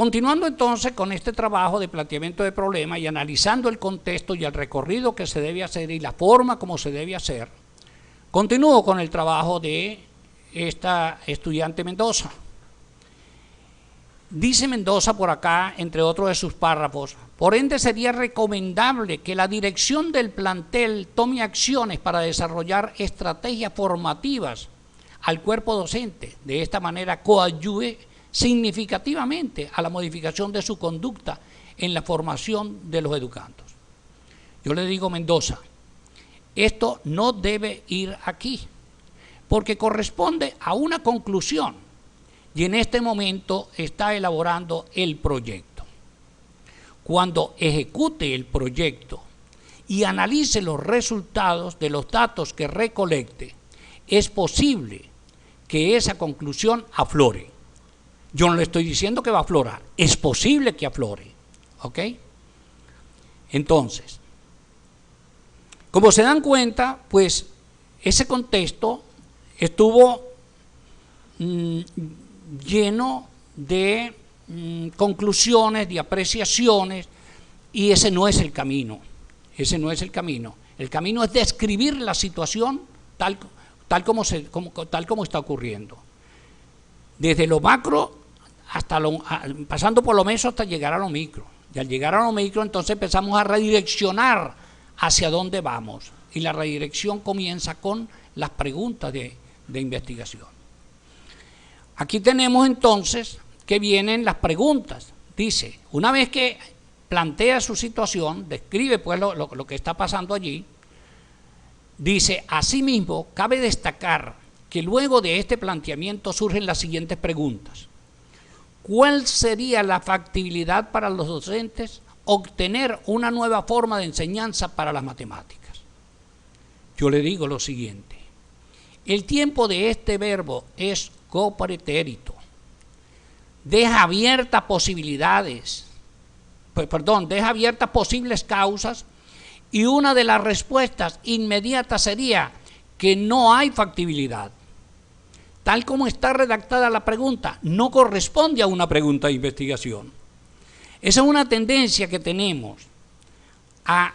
Continuando entonces con este trabajo de planteamiento de problemas y analizando el contexto y el recorrido que se debe hacer y la forma como se debe hacer, continúo con el trabajo de esta estudiante Mendoza. Dice Mendoza por acá, entre otros de sus párrafos, por ende sería recomendable que la dirección del plantel tome acciones para desarrollar estrategias formativas al cuerpo docente. De esta manera coadyuve significativamente a la modificación de su conducta en la formación de los educandos. Yo le digo, Mendoza, esto no debe ir aquí, porque corresponde a una conclusión y en este momento está elaborando el proyecto. Cuando ejecute el proyecto y analice los resultados de los datos que recolecte, es posible que esa conclusión aflore. Yo no le estoy diciendo que va a aflorar, es posible que aflore, ¿ok? Entonces, como se dan cuenta, pues ese contexto estuvo lleno de conclusiones, de apreciaciones, y ese no es el camino, ese no es el camino. El camino es describir la situación tal como está ocurriendo. Desde lo macro hasta pasando por lo meso hasta llegar a lo micro. Y al llegar a lo micro entonces empezamos a redireccionar hacia dónde vamos. Y la redirección comienza con las preguntas de investigación. Aquí tenemos entonces que vienen las preguntas. Dice, una vez que plantea su situación, describe pues lo que está pasando allí, dice, asimismo, cabe destacar que luego de este planteamiento surgen las siguientes preguntas. ¿Cuál sería la factibilidad para los docentes obtener una nueva forma de enseñanza para las matemáticas? Yo le digo lo siguiente, el tiempo de este verbo es copretérito, deja abiertas posibilidades, deja abiertas posibles causas y una de las respuestas inmediatas sería que no hay factibilidad. Tal como está redactada la pregunta, no corresponde a una pregunta de investigación. Esa es una tendencia que tenemos a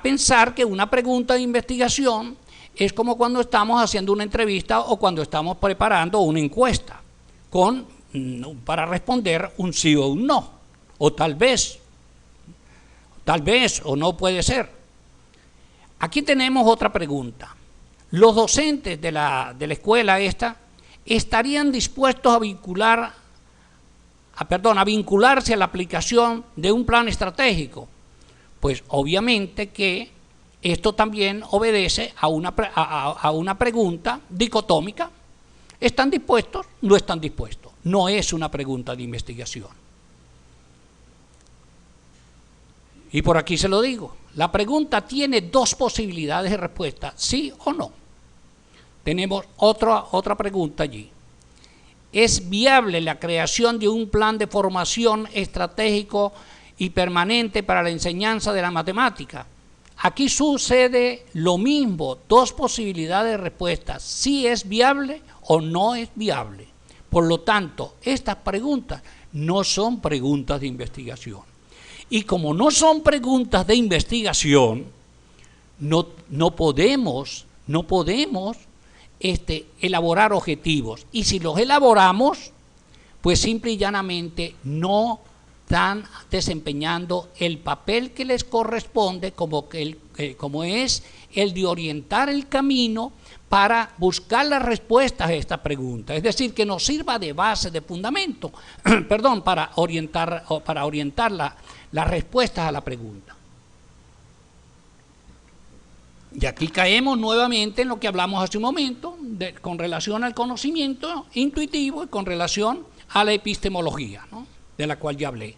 pensar que una pregunta de investigación es como cuando estamos haciendo una entrevista o cuando estamos preparando una encuesta para responder un sí o un no, o tal vez o no puede ser. Aquí tenemos otra pregunta. Los docentes de la escuela esta estarían dispuestos a vincularse a la aplicación de un plan estratégico. Pues obviamente que esto también obedece a una pregunta dicotómica. ¿Están dispuestos? No están dispuestos. No es una pregunta de investigación. Y por aquí se lo digo. La pregunta tiene dos posibilidades de respuesta, sí o no. Tenemos otra pregunta allí. ¿Es viable la creación de un plan de formación estratégico y permanente para la enseñanza de la matemática? Aquí sucede lo mismo, dos posibilidades de respuesta, si es viable o no es viable. Por lo tanto, estas preguntas no son preguntas de investigación. Y como no son preguntas de investigación, no podemos elaborar objetivos, y si los elaboramos, pues simple y llanamente no están desempeñando el papel que les corresponde, como es el de orientar el camino para buscar las respuestas a esta pregunta, es decir, que nos sirva de base, de fundamento, para orientar las respuestas a la pregunta. Y aquí caemos nuevamente en lo que hablamos hace un momento, con relación al conocimiento intuitivo y con relación a la epistemología, ¿no?, de la cual ya hablé.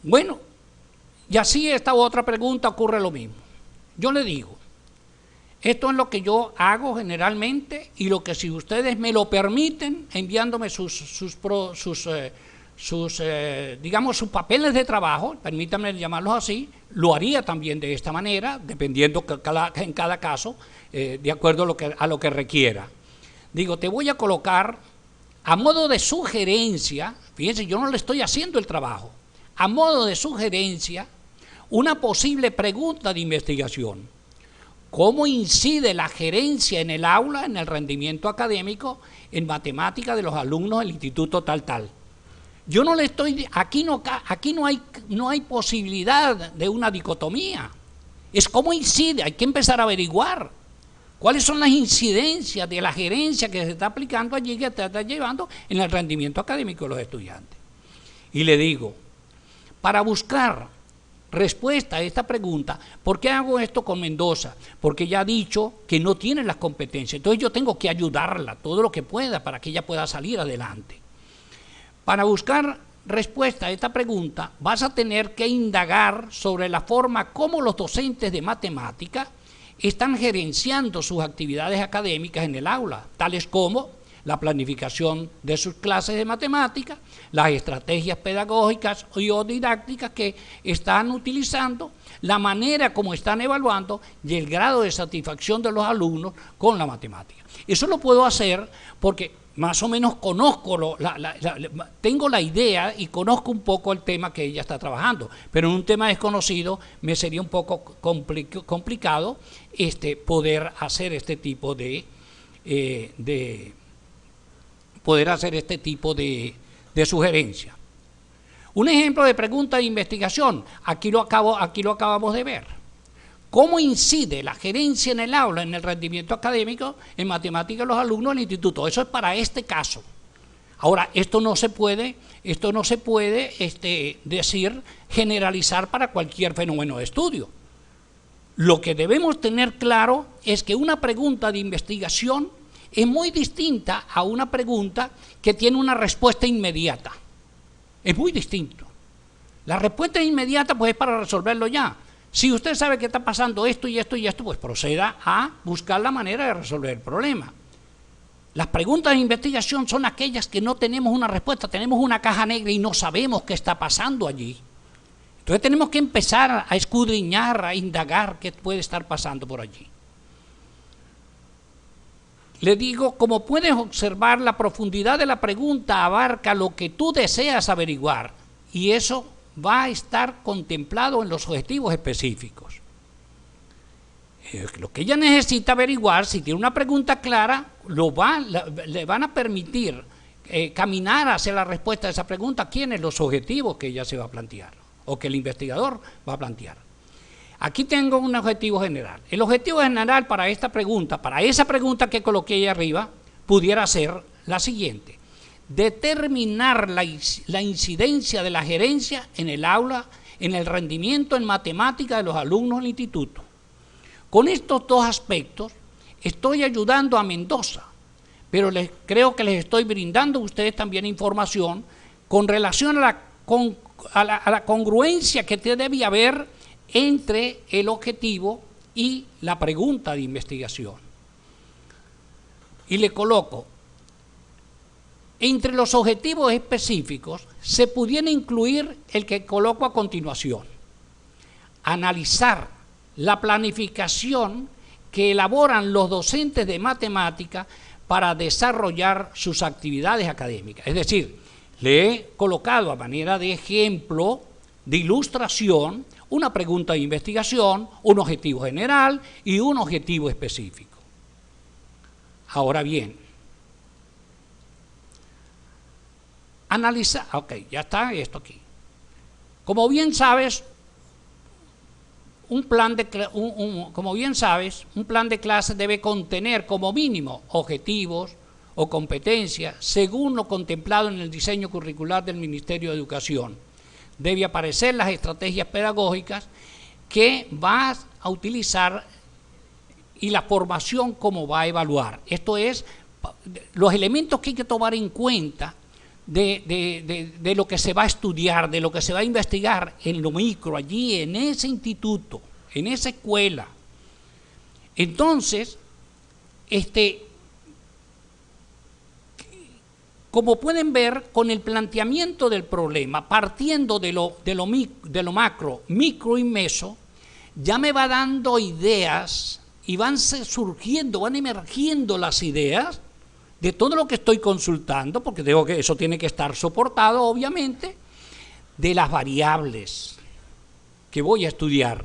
Bueno, y así esta otra pregunta ocurre lo mismo. Yo le digo, esto es lo que yo hago generalmente y lo que, si ustedes me lo permiten, enviándome sus papeles de trabajo, permítanme llamarlos así, lo haría también de esta manera, dependiendo en cada caso, de acuerdo a lo que requiera. Digo, te voy a colocar a modo de sugerencia, fíjense, yo no le estoy haciendo el trabajo, a modo de sugerencia, una posible pregunta de investigación. ¿Cómo incide la gerencia en el aula, en el rendimiento académico, en matemáticas de los alumnos del instituto tal? Yo no le estoy, aquí no hay posibilidad de una dicotomía. Es cómo incide, hay que empezar a averiguar cuáles son las incidencias de la gerencia que se está aplicando allí, que se está llevando en el rendimiento académico de los estudiantes. Y le digo, para buscar respuesta a esta pregunta, ¿por qué hago esto con Mendoza? Porque ella ha dicho que no tiene las competencias, entonces yo tengo que ayudarla todo lo que pueda para que ella pueda salir adelante. Para buscar respuesta a esta pregunta, vas a tener que indagar sobre la forma como los docentes de matemática están gerenciando sus actividades académicas en el aula, tales como la planificación de sus clases de matemáticas, las estrategias pedagógicas y o didácticas que están utilizando, la manera como están evaluando y el grado de satisfacción de los alumnos con la matemática. Eso lo puedo hacer porque más o menos conozco, tengo la idea y conozco un poco el tema que ella está trabajando, pero en un tema desconocido me sería un poco complicado poder hacer este tipo de sugerencia. Un ejemplo de pregunta de investigación, aquí lo acabamos de ver. ¿Cómo incide la gerencia en el aula, en el rendimiento académico, en matemáticas de los alumnos del instituto? Eso es para este caso. Ahora, esto no se puede decir, generalizar para cualquier fenómeno de estudio. Lo que debemos tener claro es que una pregunta de investigación es muy distinta a una pregunta que tiene una respuesta inmediata. Es muy distinto. La respuesta inmediata pues es para resolverlo ya. Si usted sabe que está pasando esto y esto y esto, pues proceda a buscar la manera de resolver el problema. Las preguntas de investigación son aquellas que no tenemos una respuesta, tenemos una caja negra y no sabemos qué está pasando allí. Entonces tenemos que empezar a escudriñar, a indagar qué puede estar pasando por allí. Le digo, como puedes observar, la profundidad de la pregunta abarca lo que tú deseas averiguar y eso va a estar contemplado en los objetivos específicos. Lo que ella necesita averiguar, si tiene una pregunta clara, le van a permitir caminar hacia la respuesta a esa pregunta, quiénes los objetivos que ella se va a plantear o que el investigador va a plantear. Aquí tengo un objetivo general. El objetivo general para esta pregunta, para esa pregunta que coloqué ahí arriba, pudiera ser la siguiente: determinar la incidencia de la gerencia en el aula, en el rendimiento en matemática de los alumnos del instituto. Con estos dos aspectos estoy ayudando a Mendoza, pero creo que les estoy brindando a ustedes también información con relación a la congruencia que debe haber entre el objetivo y la pregunta de investigación. Y le coloco, entre los objetivos específicos se pudiera incluir el que coloco a continuación: analizar la planificación que elaboran los docentes de matemática para desarrollar sus actividades académicas. Es decir, le he colocado a manera de ejemplo, de ilustración, una pregunta de investigación, un objetivo general y un objetivo específico. Ahora bien, analiza, ok, ya está esto aquí. Como bien sabes, un plan de clase debe contener como mínimo objetivos o competencias según lo contemplado en el diseño curricular del Ministerio de Educación. Debe aparecer las estrategias pedagógicas que vas a utilizar y la formación como va a evaluar. Esto es, los elementos que hay que tomar en cuenta de lo que se va a estudiar, de lo que se va a investigar en lo micro, allí en ese instituto, en esa escuela. Entonces, como pueden ver, con el planteamiento del problema, partiendo de lo macro, micro y meso, ya me va dando ideas y van surgiendo, van emergiendo las ideas de todo lo que estoy consultando, porque digo que eso tiene que estar soportado, obviamente, de las variables que voy a estudiar.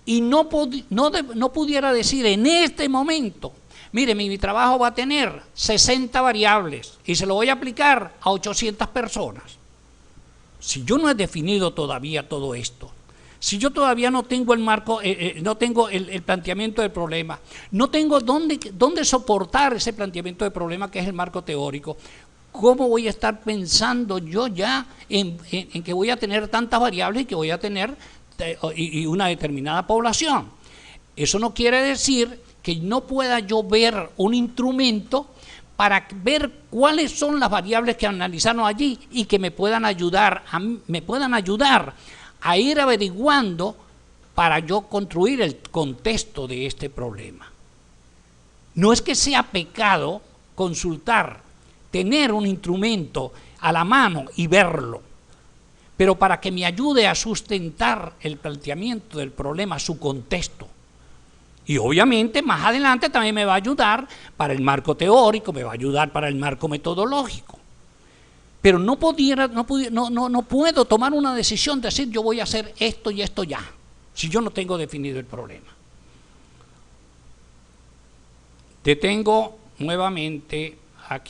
Y no pudiera decir en este momento, mire, mi trabajo va a tener 60 variables y se lo voy a aplicar a 800 personas. Si yo no he definido todavía todo esto, si yo todavía no tengo el marco, no tengo el planteamiento del problema, no tengo dónde soportar ese planteamiento del problema que es el marco teórico, ¿cómo voy a estar pensando yo ya en que voy a tener tantas variables y que voy a tener y una determinada población? Eso no quiere decir que no pueda yo ver un instrumento para ver cuáles son las variables que analizaron allí y que me puedan ayudar a ir averiguando para yo construir el contexto de este problema. No es que sea pecado consultar, tener un instrumento a la mano y verlo, pero para que me ayude a sustentar el planteamiento del problema, su contexto. Y obviamente más adelante también me va a ayudar para el marco teórico, me va a ayudar para el marco metodológico. Pero no puedo tomar una decisión de decir yo voy a hacer esto y esto ya, si yo no tengo definido el problema. Detengo nuevamente